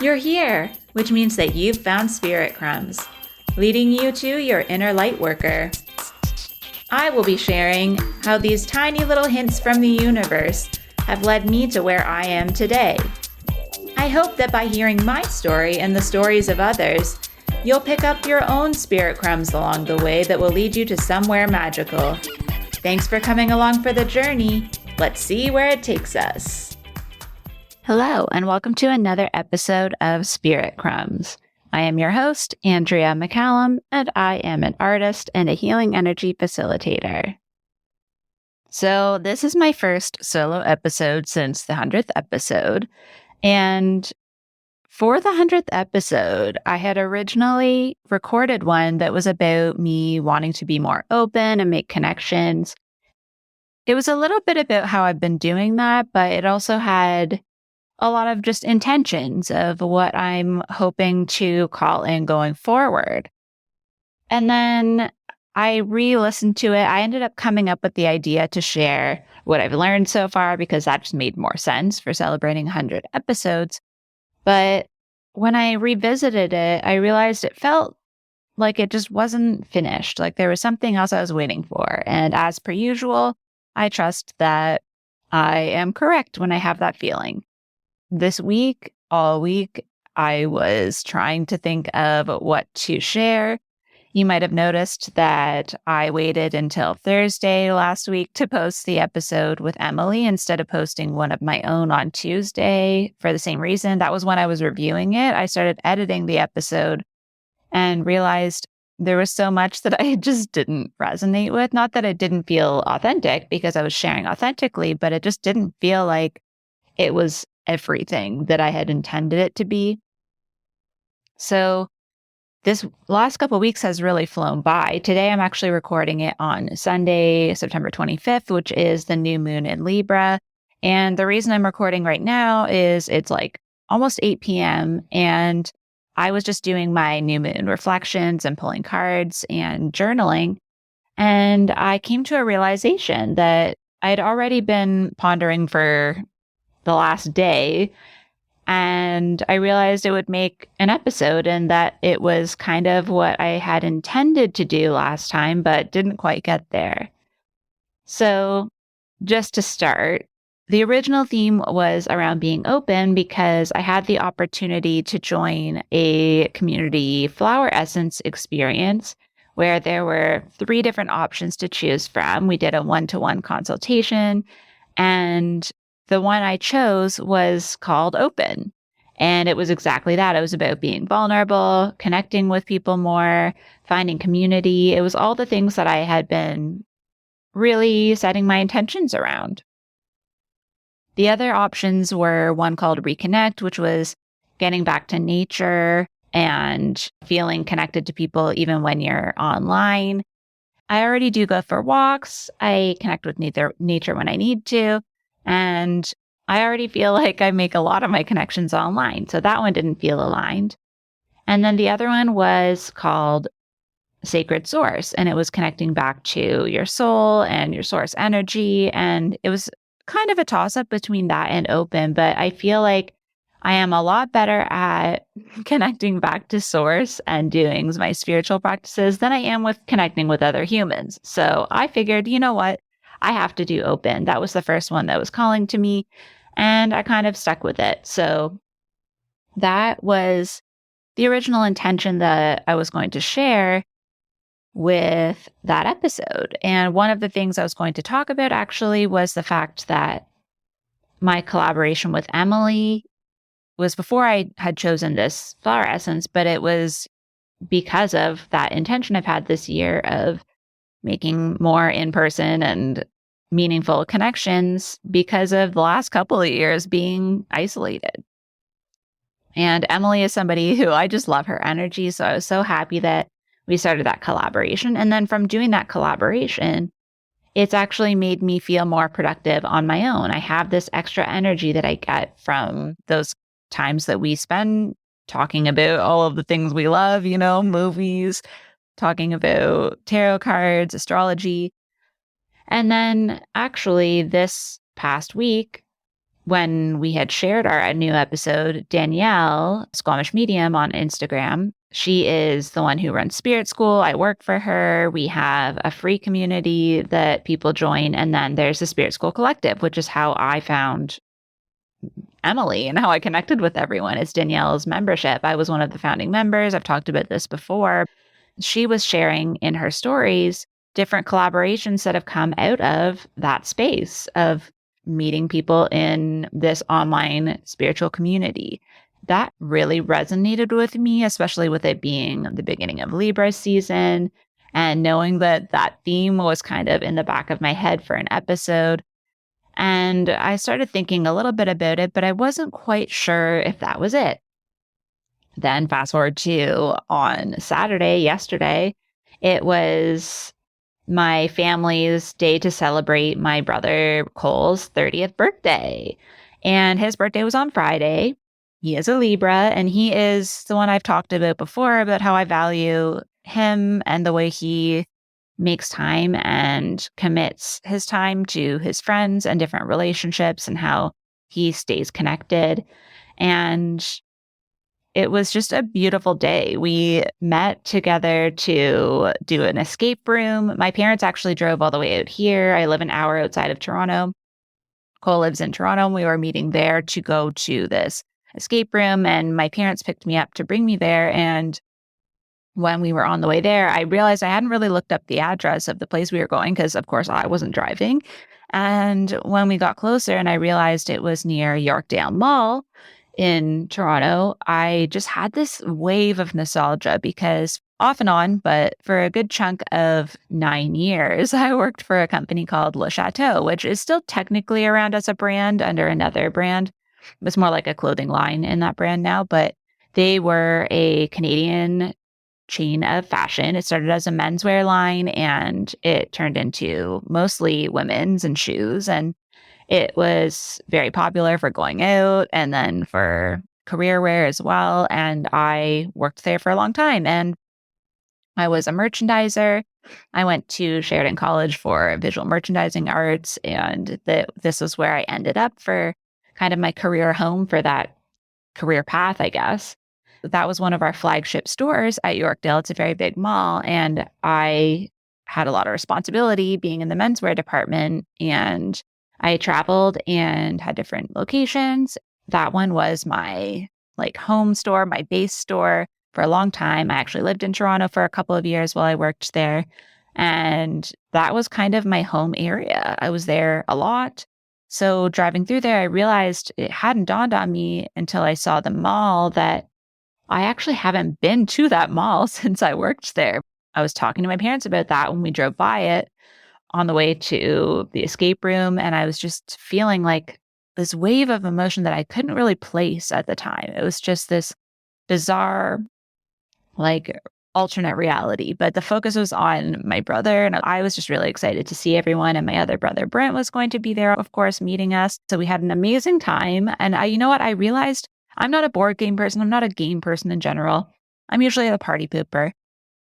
You're here, which means that you've found Spirit Crumbs, leading you to your inner light worker. I will be sharing how these tiny little hints from the universe have led me to where I am today. I hope that by hearing my story and the stories of others, you'll pick up your own spirit crumbs along the way that will lead you to somewhere magical. Thanks for coming along for the journey. Let's see where it takes us. Hello, and welcome to another episode of Spirit Crumbs. I am your host, Andrea McCallum, and I am an artist and a healing energy facilitator. So this is my first solo episode since the 100th episode. And for the 100th episode, I had originally recorded one that was about me wanting to be more open and make connections. It was a little bit about how I've been doing that, but it also had a lot of just intentions of what I'm hoping to call in going forward. And then I re-listened to it. I ended up coming up with the idea to share what I've learned so far because that just made more sense for celebrating 100 episodes. But when I revisited it, I realized it felt like it just wasn't finished. Like there was something else I was waiting for. And as per usual, I trust that I am correct when I have that feeling. This week, all week, I was trying to think of what to share. You might have noticed that I waited until Thursday last week to post the episode with Emily instead of posting one of my own on Tuesday for the same reason. That was when I was reviewing it. I started editing the episode and realized there was so much that I just didn't resonate with. Not that it didn't feel authentic because I was sharing authentically, but it just didn't feel like it was everything that I had intended it to be. So this last couple of weeks has really flown by. Today, I'm actually recording it on Sunday, September 25th, which is the new moon in Libra. And the reason I'm recording right now is it's like almost 8 p.m. and I was just doing my new moon reflections and pulling cards and journaling. And I came to a realization that I'd already been pondering for the last day, and I realized it would make an episode and that it was kind of what I had intended to do last time, but didn't quite get there. So just to start, the original theme was around being open because I had the opportunity to join a community flower essence experience where there were 3 different options to choose from. We did a one-to-one consultation, and the one I chose was called Open. And it was exactly that. It was about being vulnerable, connecting with people more, finding community. It was all the things that I had been really setting my intentions around. The other options were one called Reconnect, which was getting back to nature and feeling connected to people even when you're online. I already do go for walks. I connect with nature when I need to. And I already feel like I make a lot of my connections online. So that one didn't feel aligned. And then the other one was called Sacred Source. And it was connecting back to your soul and your source energy. And it was kind of a toss-up between that and Open. But I feel like I am a lot better at connecting back to source and doing my spiritual practices than I am with connecting with other humans. So I figured, you know what? I have to do Open. That was the first one that was calling to me, and I kind of stuck with it. So that was the original intention that I was going to share with that episode. And one of the things I was going to talk about actually was the fact that my collaboration with Emily was before I had chosen this flower essence, but it was because of that intention I've had this year of making more in-person and meaningful connections because of the last couple of years being isolated. And Emily is somebody who I just love her energy. So I was so happy that we started that collaboration. And then from doing that collaboration, it's actually made me feel more productive on my own. I have this extra energy that I get from those times that we spend talking about all of the things we love, movies, talking about tarot cards, astrology. And then actually this past week, when we had shared our new episode, Danielle, Squamish Medium on Instagram, she is the one who runs Spirit School. I work for her. We have a free community that people join. And then there's the Spirit School Collective, which is how I found Emily and how I connected with everyone. It's Danielle's membership. I was one of the founding members. I've talked about this before. She was sharing in her stories different collaborations that have come out of that space of meeting people in this online spiritual community. That really resonated with me, especially with it being the beginning of Libra season and knowing that that theme was kind of in the back of my head for an episode. And I started thinking a little bit about it, but I wasn't quite sure if that was it. Then fast forward to on Saturday, yesterday, it was my family's day to celebrate my brother Cole's 30th birthday. And his birthday was on Friday. He is a Libra, and he is the one I've talked about before about how I value him and the way he makes time and commits his time to his friends and different relationships and how he stays connected. And it was just a beautiful day. We met together to do an escape room. My parents actually drove all the way out here. I live an hour outside of Toronto. Cole lives in Toronto, and we were meeting there to go to this escape room. And my parents picked me up to bring me there. And when we were on the way there, I realized I hadn't really looked up the address of the place we were going because, of course, I wasn't driving. And when we got closer and I realized it was near Yorkdale Mall in Toronto, I just had this wave of nostalgia because off and on, but for a good chunk of 9 years, I worked for a company called Le Chateau, which is still technically around as a brand under another brand. It's more like a clothing line in that brand now, but they were a Canadian chain of fashion. It started as a menswear line and it turned into mostly women's and shoes. And it was very popular for going out and then for career wear as well. And I worked there for a long time and I was a merchandiser. I went to Sheridan College for visual merchandising arts. And this was where I ended up for kind of my career home for that career path, I guess. That was one of our flagship stores at Yorkdale. It's a very big mall. And I had a lot of responsibility being in the menswear department. And I traveled and had different locations. That one was my home store, my base store for a long time. I actually lived in Toronto for a couple of years while I worked there. And that was kind of my home area. I was there a lot. So driving through there, I realized it hadn't dawned on me until I saw the mall that I actually haven't been to that mall since I worked there. I was talking to my parents about that when we drove by it on the way to the escape room. And I was just feeling like this wave of emotion that I couldn't really place at the time. It was just this bizarre, alternate reality. But the focus was on my brother. And I was just really excited to see everyone. And my other brother, Brent, was going to be there, of course, meeting us. So we had an amazing time. And you know what? I realized I'm not a board game person. I'm not a game person in general. I'm usually a party pooper.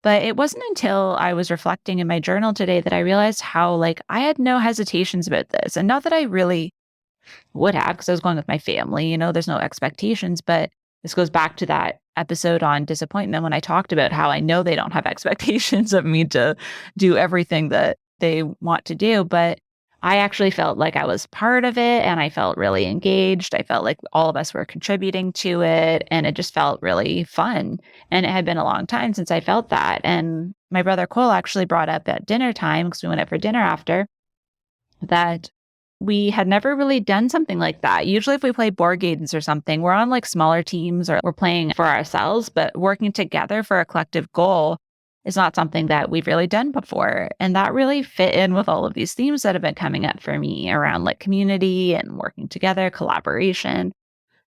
But it wasn't until I was reflecting in my journal today that I realized how, I had no hesitations about this. And not that I really would have, because I was going with my family, there's no expectations. But this goes back to that episode on disappointment when I talked about how I know they don't have expectations of me to do everything that they want to do. But I actually felt like I was part of it and I felt really engaged. I felt like all of us were contributing to it and it just felt really fun. And it had been a long time since I felt that. And my brother Cole actually brought up at dinner time, because we went out for dinner after, that we had never really done something like that. Usually if we play board games or something, we're on smaller teams or we're playing for ourselves, but working together for a collective goal is not something that we've really done before. And that really fit in with all of these themes that have been coming up for me around community and working together, collaboration.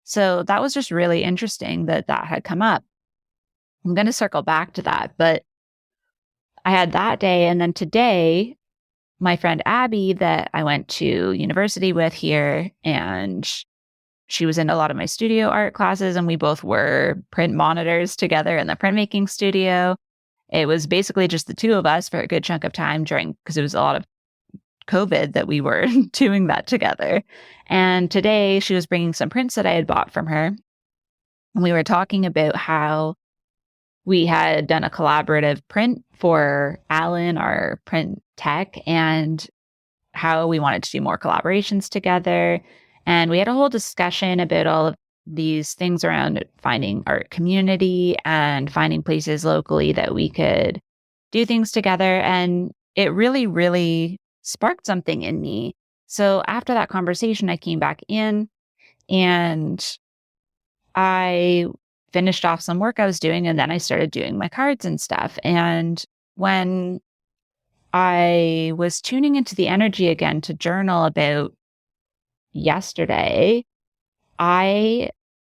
So that was just really interesting that had come up. I'm going to circle back to that, but I had that day. And then today, my friend Abby that I went to university with here, and she was in a lot of my studio art classes, and we both were print monitors together in the printmaking studio. It was basically just the two of us for a good chunk of time because it was a lot of COVID that we were doing that together. And today she was bringing some prints that I had bought from her. And we were talking about how we had done a collaborative print for Alan, our print tech, and how we wanted to do more collaborations together. And we had a whole discussion about all of these things around finding art community and finding places locally that we could do things together. And it really, really sparked something in me. So after that conversation, I came back in and I finished off some work I was doing, and then I started doing my cards and stuff. And when I was tuning into the energy again to journal about yesterday, I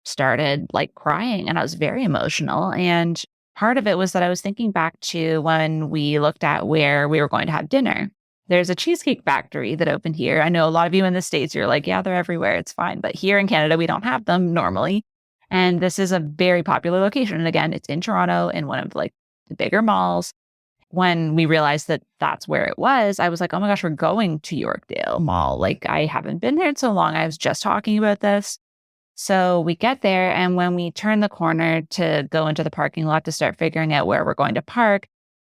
started like crying and I was very emotional. And part of it was that I was thinking back to when we looked at where we were going to have dinner. There's a cheesecake factory that opened here. I know a lot of you in the States, you're like, yeah, they're everywhere. It's fine. But here in Canada, we don't have them normally. And this is a very popular location. And again, it's in Toronto in one of like the bigger malls. When we realized that that's where it was, I was like, oh my gosh, we're going to Yorkdale Mall. Like, I haven't been there in so long. I was just talking about this. So we get there, and when we turn the corner to go into the parking lot to start figuring out where we're going to park,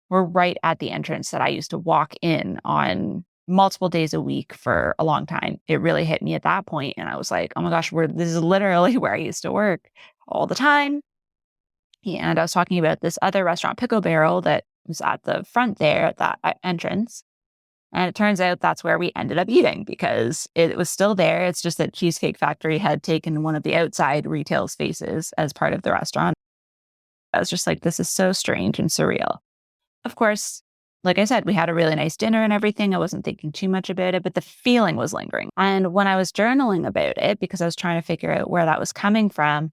we're right at the entrance that I used to walk in on multiple days a week for a long time. It really hit me at that point, and I was like, oh my gosh, this is literally where I used to work all the time. And I was talking about this other restaurant, Pickle Barrel, that was at the front there at that entrance. And it turns out that's where we ended up eating because it was still there. It's just that Cheesecake Factory had taken one of the outside retail spaces as part of the restaurant. I was just like, this is so strange and surreal. Of course, like I said, we had a really nice dinner and everything. I wasn't thinking too much about it, but the feeling was lingering. And when I was journaling about it, because I was trying to figure out where that was coming from,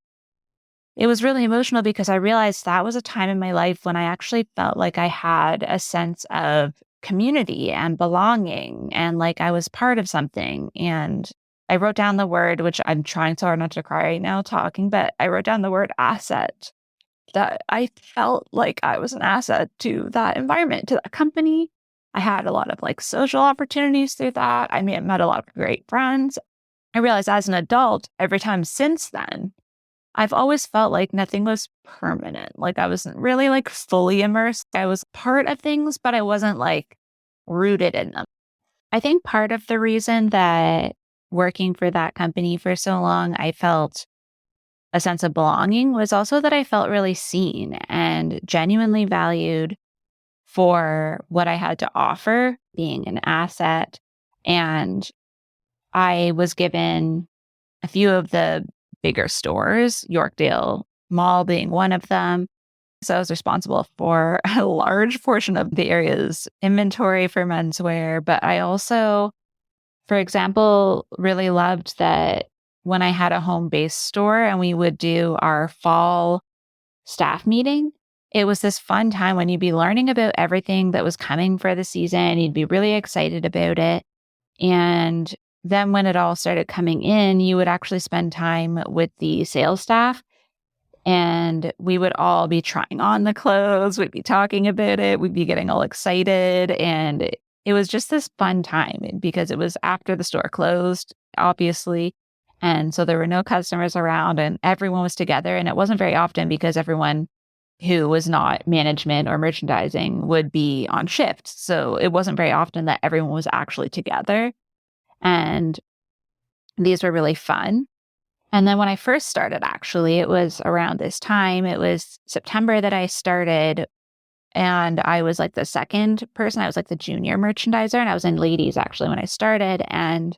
it was really emotional because I realized that was a time in my life when I actually felt like I had a sense of community and belonging and like I was part of something. And I wrote down the word, which I'm trying so hard not to cry right now talking, but I wrote down the word asset. That I felt like I was an asset to that environment, to that company. I had a lot of like social opportunities through that. I met a lot of great friends. I realized as an adult, every time since then, I've always felt like nothing was permanent. Like I wasn't really like fully immersed. I was part of things, but I wasn't like rooted in them. I think part of the reason that working for that company for so long, I felt a sense of belonging was also that I felt really seen and genuinely valued for what I had to offer, being an asset. And I was given a few of the bigger stores, Yorkdale Mall being one of them. So I was responsible for a large portion of the area's inventory for menswear. But I also, for example, really loved that when I had a home-based store and we would do our fall staff meeting, it was this fun time when you'd be learning about everything that was coming for the season. You'd be really excited about it. And then when it all started coming in, you would actually spend time with the sales staff and we would all be trying on the clothes. We'd be talking about it. We'd be getting all excited. And it was just this fun time because it was after the store closed, obviously. And so there were no customers around and everyone was together. And it wasn't very often because everyone who was not management or merchandising would be on shift. So it wasn't very often that everyone was actually together. And these were really fun. And then when I first started, actually, it was around this time. It was September that I started. And I was like the second person. I was like the junior merchandiser. And I was in ladies, actually, when I started. And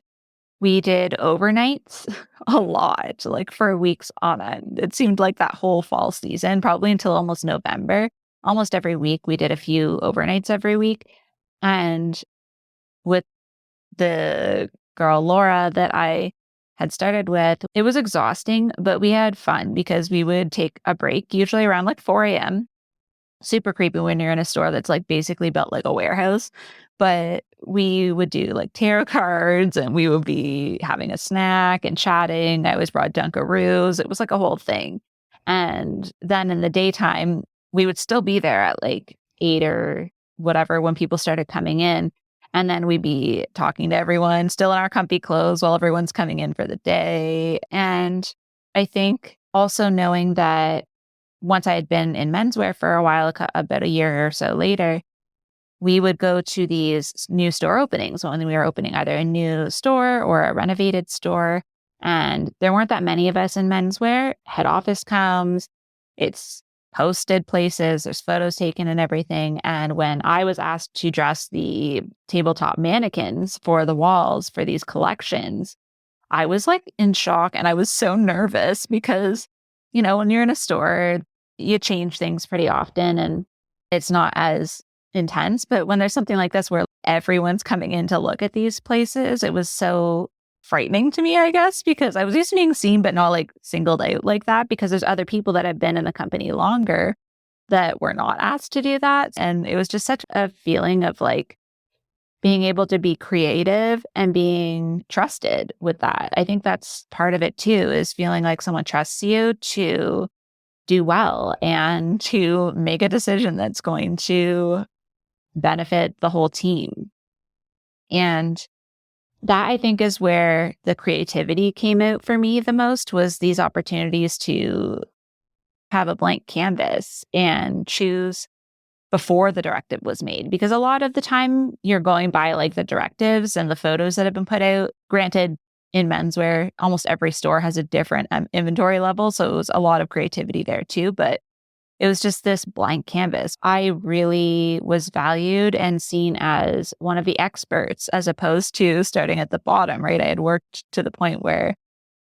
we did overnights a lot, like for weeks on end. It seemed like that whole fall season, probably until almost November. Almost every week, we did a few overnights every week. And with the girl Laura that I had started with, it was exhausting, but we had fun because we would take a break, usually around like 4 a.m. Super creepy when you're in a store that's like basically built like a warehouse. But we would do like tarot cards and we would be having a snack and chatting. I always brought Dunkaroos. It was like a whole thing. And then in the daytime, we would still be there at like 8 or whatever when people started coming in. And then we'd be talking to everyone, still in our comfy clothes while everyone's coming in for the day. And I think also knowing that once I had been in menswear for a while, about a year or so later, we would go to these new store openings when we were opening either a new store or a renovated store. And there weren't that many of us in menswear. Head office comes, it's posted places, there's photos taken and everything. And when I was asked to dress the tabletop mannequins for the walls for these collections, I was like in shock and I was so nervous because, when you're in a store, you change things pretty often and it's not as intense. But when there's something like this where everyone's coming in to look at these places, it was so frightening to me, I guess, because I was used to being seen, but not like singled out like that because there's other people that have been in the company longer that were not asked to do that. And it was just such a feeling of like being able to be creative and being trusted with that. I think that's part of it too, is feeling like someone trusts you to do well and to make a decision that's going to benefit the whole team. And that I think is where the creativity came out for me the most, was these opportunities to have a blank canvas and choose before the directive was made. Because a lot of the time you're going by like the directives and the photos that have been put out. Granted, in menswear, almost every store has a different inventory level. So it was a lot of creativity there too. But it was just this blank canvas. I really was valued and seen as one of the experts as opposed to starting at the bottom, right? I had worked to the point where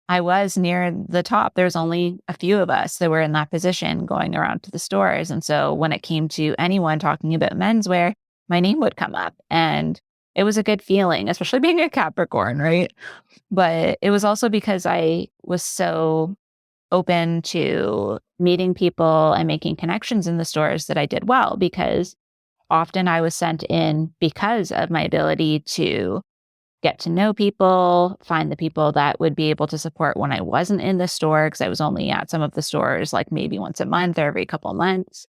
I was near the top. There's only a few of us that were in that position going around to the stores. And so when it came to anyone talking about menswear, my name would come up. And it was a good feeling, especially being a Capricorn, right? But it was also because I was so open to meeting people and making connections in the stores that I did well, because often I was sent in because of my ability to get to know people, find the people that would be able to support when I wasn't in the store, because I was only at some of the stores like maybe once a month or every couple of months.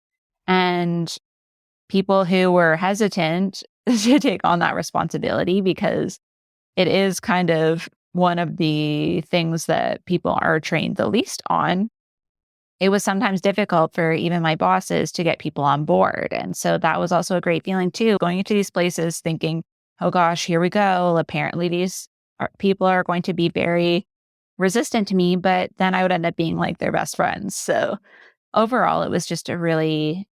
And people who were hesitant to take on that responsibility, because it is kind of one of the things that people are trained the least on. It was sometimes difficult for even my bosses to get people on board. And so that was also a great feeling too, going into these places thinking, oh gosh, here we go. Apparently these people are going to be very resistant to me, but then I would end up being like their best friends. So overall, it was just a really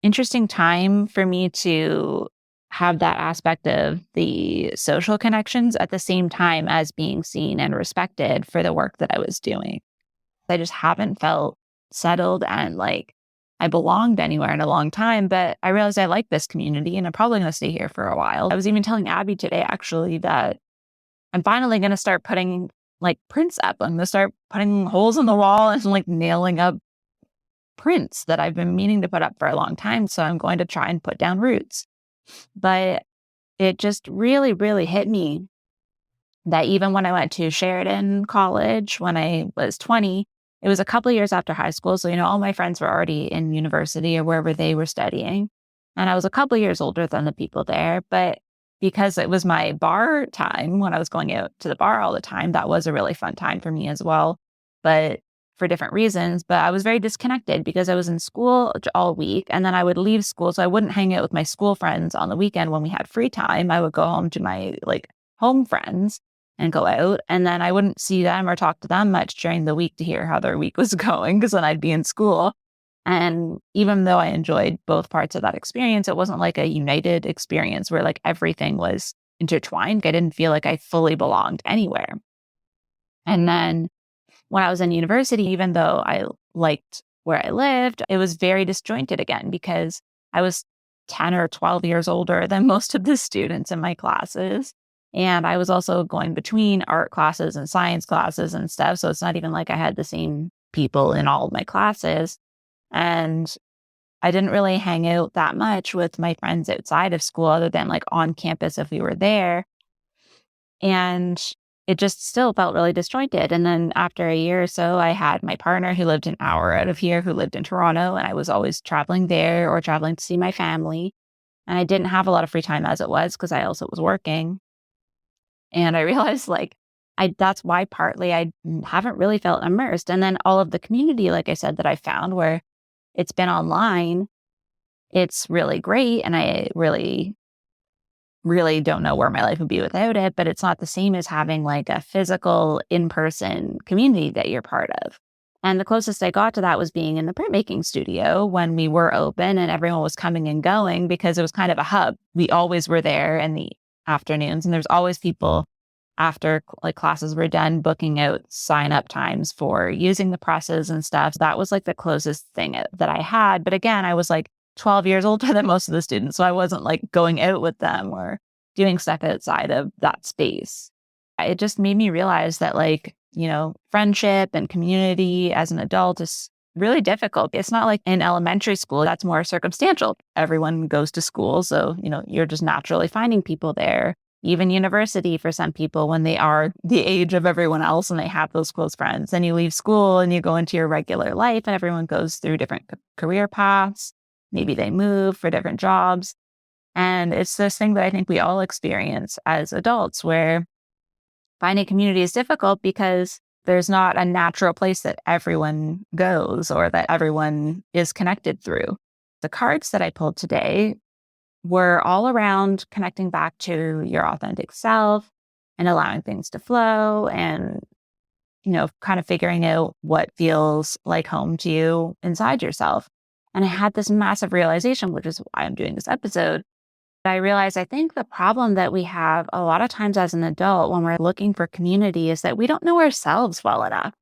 interesting time for me to have that aspect of the social connections at the same time as being seen and respected for the work that I was doing. I just haven't felt settled and like I belonged anywhere in a long time, but I realized I like this community and I'm probably going to stay here for a while. I was even telling Abby today, actually, that I'm finally going to start putting like prints up. I'm going to start putting holes in the wall and like nailing up prints that I've been meaning to put up for a long time. So I'm going to try and put down roots. But it just really, really hit me that even when I went to Sheridan College when I was 20, it was a couple of years after high school. So, all my friends were already in university or wherever they were studying. And I was a couple of years older than the people there. But because it was my bar time when I was going out to the bar all the time, that was a really fun time for me as well. But for different reasons. But I was very disconnected because I was in school all week and then I would leave school. So I wouldn't hang out with my school friends on the weekend when we had free time. I would go home to my home friends and go out. And then I wouldn't see them or talk to them much during the week to hear how their week was going, because then I'd be in school. And even though I enjoyed both parts of that experience, it wasn't like a united experience where everything was intertwined. I didn't feel like I fully belonged anywhere. And then when I was in university, even though I liked where I lived, it was very disjointed again because I was 10 or 12 years older than most of the students in my classes. And I was also going between art classes and science classes and stuff. So it's not even like I had the same people in all of my classes. And I didn't really hang out that much with my friends outside of school other than on campus if we were there. And it just still felt really disjointed. And then after a year or so, I had my partner who lived an hour out of here, who lived in Toronto, and I was always traveling there or traveling to see my family. And I didn't have a lot of free time as it was because I also was working. And I realized that's why partly I haven't really felt immersed. And then all of the community, like I said, that I found where it's been online, it's really great. And I really, really don't know where my life would be without it, but it's not the same as having like a physical in-person community that you're part of. And the closest I got to that was being in the printmaking studio when we were open and everyone was coming and going because it was kind of a hub. We always were there in the afternoons, and there's always people after like classes were done booking out sign up times for using the presses and stuff. That was like the closest thing that I had. But again, I was like 12 years older than most of the students. So I wasn't like going out with them or doing stuff outside of that space. It just made me realize that friendship and community as an adult is really difficult. It's not like in elementary school, that's more circumstantial. Everyone goes to school. So, you're just naturally finding people there. Even university for some people when they are the age of everyone else and they have those close friends. Then you leave school and you go into your regular life and everyone goes through different career paths. Maybe they move for different jobs. And it's this thing that I think we all experience as adults where finding community is difficult because there's not a natural place that everyone goes or that everyone is connected through. The cards that I pulled today were all around connecting back to your authentic self and allowing things to flow and, kind of figuring out what feels like home to you inside yourself. And I had this massive realization, which is why I'm doing this episode. I realized I think the problem that we have a lot of times as an adult when we're looking for community is that we don't know ourselves well enough.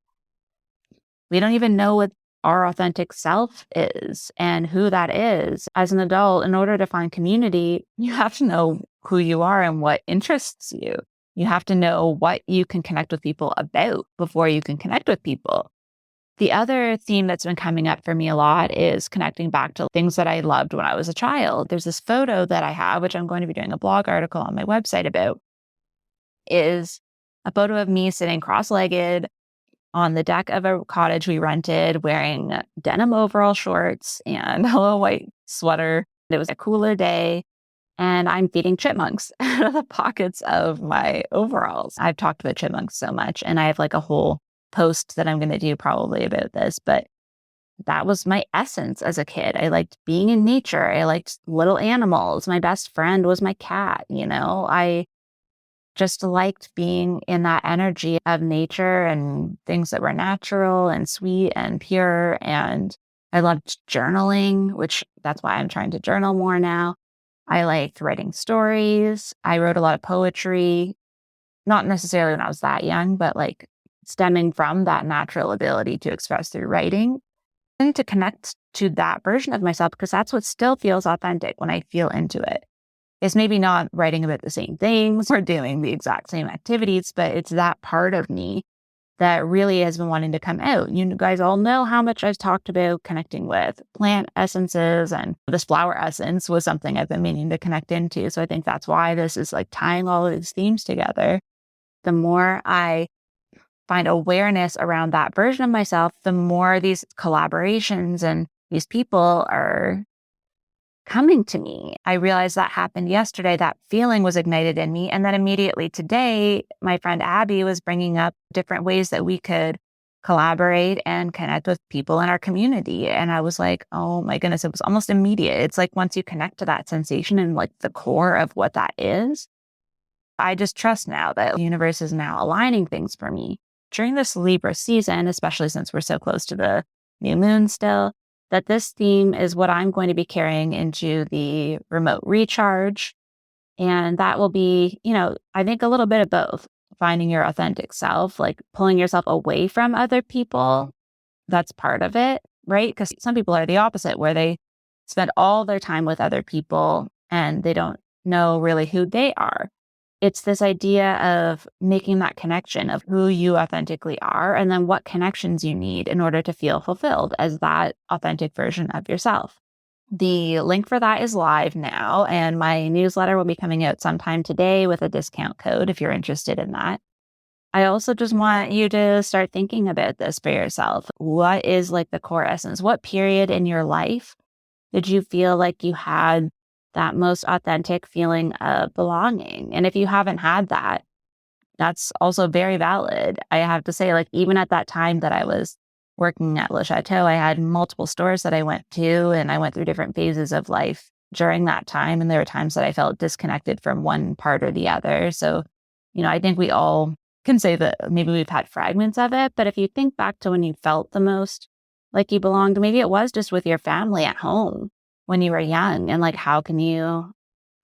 We don't even know what our authentic self is and who that is. As an adult, in order to find community, you have to know who you are and what interests you. You have to know what you can connect with people about before you can connect with people. The other theme that's been coming up for me a lot is connecting back to things that I loved when I was a child. There's this photo that I have, which I'm going to be doing a blog article on my website about, is a photo of me sitting cross-legged on the deck of a cottage we rented, wearing denim overall shorts and a little white sweater. It was a cooler day, and I'm feeding chipmunks out of the pockets of my overalls. I've talked about chipmunks so much, and I have like a whole post that I'm going to do probably about this, but that was my essence as a kid. I liked being in nature. I liked little animals. My best friend was my cat. I just liked being in that energy of nature and things that were natural and sweet and pure. And I loved journaling, which that's why I'm trying to journal more now. I liked writing stories. I wrote a lot of poetry, not necessarily when I was that young, but like stemming from that natural ability to express through writing. I need to connect to that version of myself because that's what still feels authentic when I feel into it. It's maybe not writing about the same things or doing the exact same activities, but it's that part of me that really has been wanting to come out. You guys all know how much I've talked about connecting with plant essences, and this flower essence was something I've been meaning to connect into. So I think that's why this is like tying all of these themes together. The more I find awareness around that version of myself, the more these collaborations and these people are coming to me. I realized that happened yesterday. That feeling was ignited in me. And then immediately today, my friend Abby was bringing up different ways that we could collaborate and connect with people in our community. And I was like, oh my goodness, it was almost immediate. It's like once you connect to that sensation and like the core of what that is, I just trust now that the universe is now aligning things for me. During this Libra season, especially since we're so close to the new moon still, that this theme is what I'm going to be carrying into the remote recharge. And that will be, I think a little bit of both. Finding your authentic self, like pulling yourself away from other people. That's part of it, right? Because some people are the opposite, where they spend all their time with other people and they don't know really who they are. It's this idea of making that connection of who you authentically are and then what connections you need in order to feel fulfilled as that authentic version of yourself. The link for that is live now, and my newsletter will be coming out sometime today with a discount code if you're interested in that. I also just want you to start thinking about this for yourself. What is like the core essence? What period in your life did you feel like you had that most authentic feeling of belonging. And if you haven't had that, that's also very valid. I have to say, like, even at that time that I was working at Le Chateau, I had multiple stores that I went to, and I went through different phases of life during that time. And there were times that I felt disconnected from one part or the other. So, I think we all can say that maybe we've had fragments of it. But if you think back to when you felt the most like you belonged, maybe it was just with your family at home when you were young. And like, how can you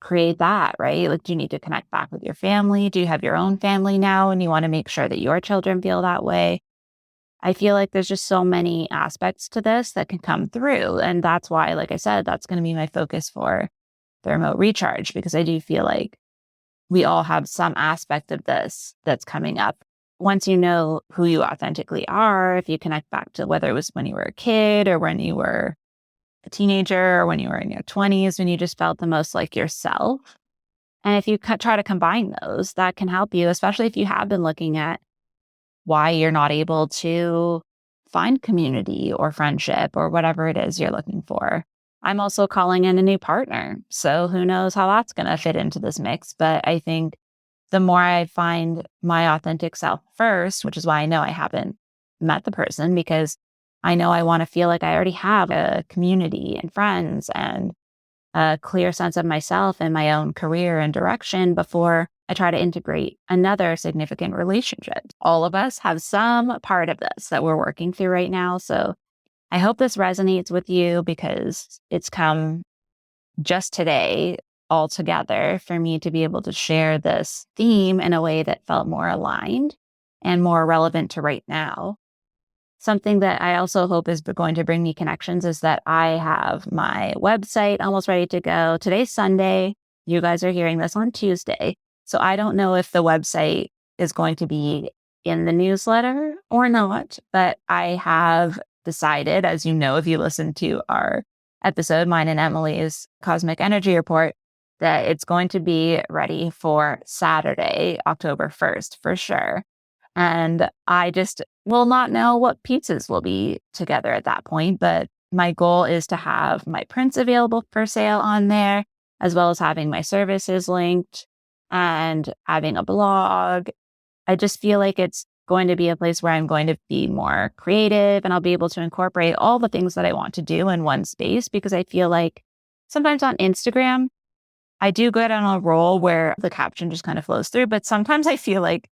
create that, right? Like, do you need to connect back with your family? Do you have your own family now and you want to make sure that your children feel that way? I feel like there's just so many aspects to this that can come through. And that's why, like I said, that's going to be my focus for the remote recharge, because I do feel like we all have some aspect of this that's coming up. Once you know who you authentically are, if you connect back to whether it was when you were a kid or when you were a teenager or when you were in your 20s, when you just felt the most like yourself. And if you try to combine those, that can help you, especially if you have been looking at why you're not able to find community or friendship or whatever it is you're looking for. I'm also calling in a new partner. So who knows how that's going to fit into this mix. But I think the more I find my authentic self first, which is why I know I haven't met the person, because I know I want to feel like I already have a community and friends and a clear sense of myself and my own career and direction before I try to integrate another significant relationship. All of us have some part of this that we're working through right now. So I hope this resonates with you, because it's come just today all together for me to be able to share this theme in a way that felt more aligned and more relevant to right now. Something that I also hope is going to bring me connections is that I have my website almost ready to go. Today's Sunday. You guys are hearing this on Tuesday. So I don't know if the website is going to be in the newsletter or not, but I have decided, as you know, if you listen to our episode, mine and Emily's Cosmic Energy Report, that it's going to be ready for Saturday, October 1st, for sure. And I just will not know what pieces will be together at that point. But my goal is to have my prints available for sale on there, as well as having my services linked and having a blog. I just feel like it's going to be a place where I'm going to be more creative, and I'll be able to incorporate all the things that I want to do in one space, because I feel like sometimes on Instagram, I do get on a roll where the caption just kind of flows through. But sometimes I feel like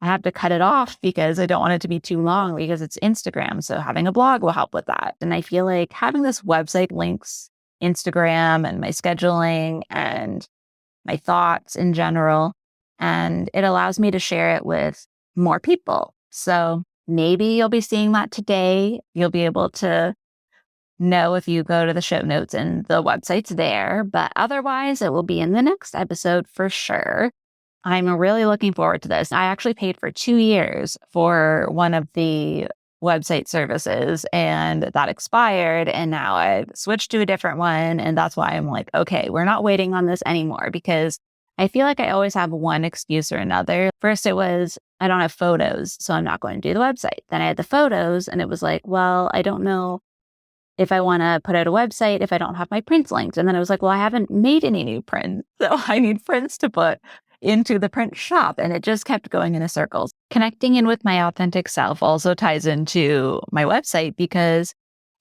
I have to cut it off because I don't want it to be too long, because it's Instagram. So having a blog will help with that. And I feel like having this website links Instagram and my scheduling and my thoughts in general. And it allows me to share it with more people. So maybe you'll be seeing that today. You'll be able to know if you go to the show notes, and the website's there. But otherwise, it will be in the next episode for sure. I'm really looking forward to this. I actually paid for 2 years for one of the website services, and that expired. And now I've switched to a different one. And that's why I'm like, okay, we're not waiting on this anymore, because I feel like I always have one excuse or another. First, it was, I don't have photos, so I'm not going to do the website. Then I had the photos, and it was like, well, I don't know if I want to put out a website if I don't have my prints linked. And then I was like, well, I haven't made any new prints, so I need prints to put into the print shop. And it just kept going in a circle. Connecting in with my authentic self also ties into my website, because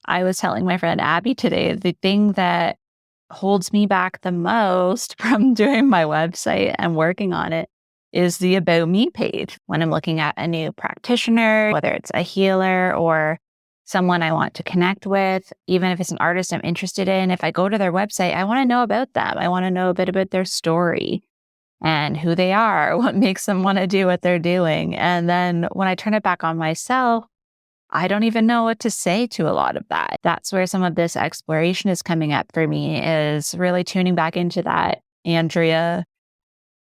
I was telling my friend Abby today, the thing that holds me back the most from doing my website and working on it is the About Me page. When I'm looking at a new practitioner, whether it's a healer or someone I want to connect with, even if it's an artist I'm interested in, if I go to their website, I want to know about them. I want to know a bit about their story and who they are, what makes them want to do what they're doing. And then when I turn it back on myself, I don't even know what to say to a lot of that. That's where some of this exploration is coming up for me, is really tuning back into that Andrea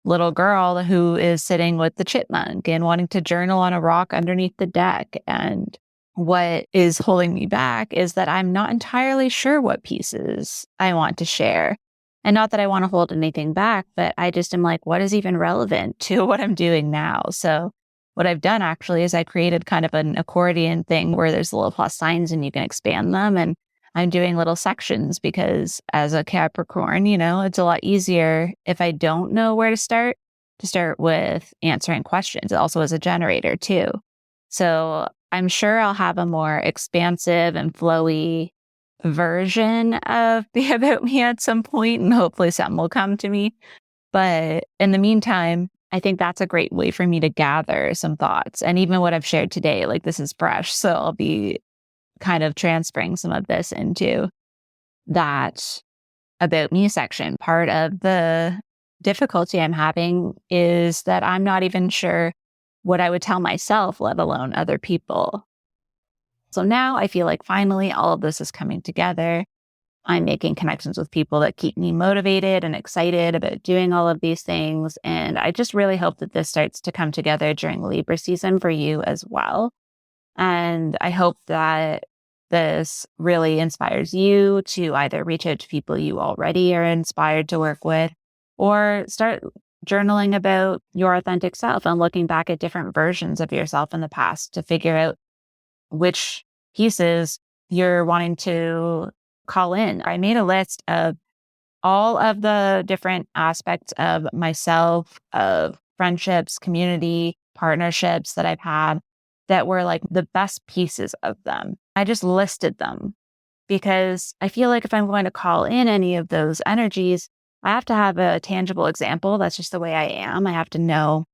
little girl who is sitting with the chipmunk and wanting to journal on a rock underneath the deck. And what is holding me back is that I'm not entirely sure what pieces I want to share. And not that I want to hold anything back, but I just am like, what is even relevant to what I'm doing now? So what I've done actually is I created kind of an accordion thing where there's little plus signs and you can expand them. And I'm doing little sections because as a Capricorn, it's a lot easier if I don't know where to start with answering questions. Also as a generator too. So I'm sure I'll have a more expansive and flowy version of the About Me at some point, and hopefully something will come to me. But in the meantime, I think that's a great way for me to gather some thoughts. And even what I've shared today, like this is fresh. So I'll be kind of transferring some of this into that About Me section. Part of the difficulty I'm having is that I'm not even sure what I would tell myself, let alone other people. So now I feel like finally all of this is coming together. I'm making connections with people that keep me motivated and excited about doing all of these things. And I just really hope that this starts to come together during Libra season for you as well. And I hope that this really inspires you to either reach out to people you already are inspired to work with or start journaling about your authentic self and looking back at different versions of yourself in the past to figure out which pieces you're wanting to call in. I made a list of all of the different aspects of myself, of friendships, community, partnerships that I've had that were like the best pieces of them. I just listed them because I feel like if I'm going to call in any of those energies, I have to have a tangible example. That's just the way I am. I have to know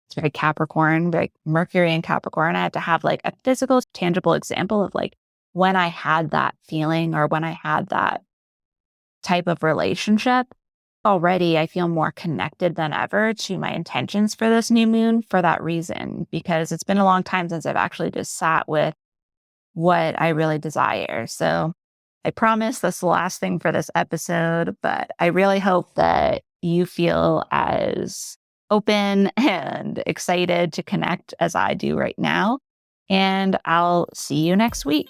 it's very Capricorn, very Mercury and Capricorn. I have to have like a physical, tangible example of like when I had that feeling or when I had that type of relationship. Already, I feel more connected than ever to my intentions for this new moon for that reason, because it's been a long time since I've actually just sat with what I really desire. So I promise that's the last thing for this episode, but I really hope that you feel as open and excited to connect as I do right now. And I'll see you next week.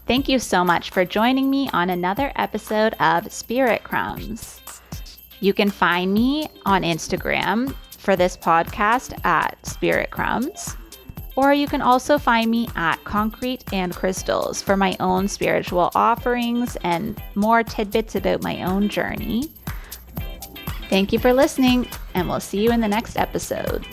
Thank you so much for joining me on another episode of Spirit Crumbs. You can find me on Instagram for this podcast at Spirit Crumbs, or you can also find me at Concrete and Crystals for my own spiritual offerings and more tidbits about my own journey. Thank you for listening, and we'll see you in the next episode.